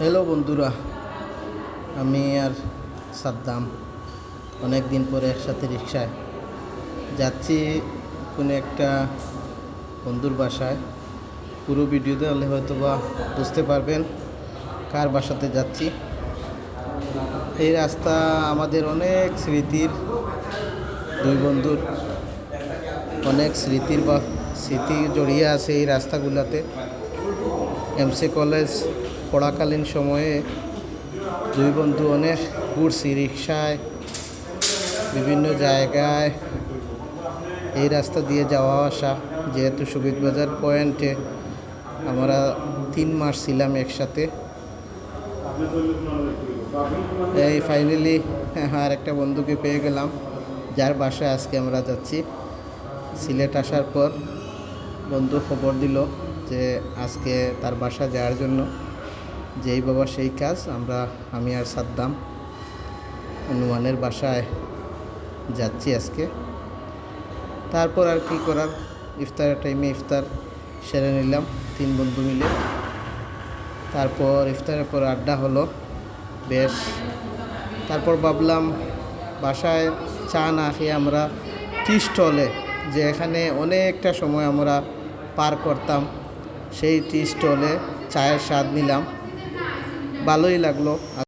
Hello বন্ধুরা, আমি আর সাদ্দাম অনেক দিন পরে একসাথে রিক্সায় যাচ্ছি কোনো একটা বন্ধুর বাসায়। পুরো ভিডিও দেখলে হয়তো বা বুঝতে পারবেন কার বাসাতে যাচ্ছি। এই রাস্তা আমাদের অনেক স্মৃতির, দুই বন্ধুর অনেক স্মৃতি জড়িয়ে আছে এই রাস্তাগুলোতে। এমসি কলেজ পড়াকালীন সময়ে দুই বন্ধু অনেক ঘুরছি রিক্সায়, বিভিন্ন জায়গায় এই রাস্তা দিয়ে যাওয়া আসা। যেহেতু সুবিধ বাজার পয়েন্টে আমরা 3 মাস ছিলাম একসাথে। এই ফাইনালি আর একটা বন্ধুকে পেয়ে গেলাম, যার বাসায় আজকে আমরা যাচ্ছি। সিলেট আসার পর বন্ধু খবর দিল যে আজকে তার বাসা যাওয়ার জন্য। যেই বাবা সেই কাজ। আমি আর সাদ্দাম নুয়ানের বাসায় যাচ্ছি আজকে। তারপর আর কি করার, ইফতারের টাইমে ইফতার সেরে নিলাম 3 বন্ধু মিলে। তারপর ইফতারের পর আড্ডা হলো বেশ। তারপর ভাবলাম বাসায় চা না খেয়ে আমরা টি স্টলে, যে এখানে অনেকটা সময় আমরা পার করতাম, সেই টি স্টলে চায়ের স্বাদ নিলাম। ভালোই লাগলো।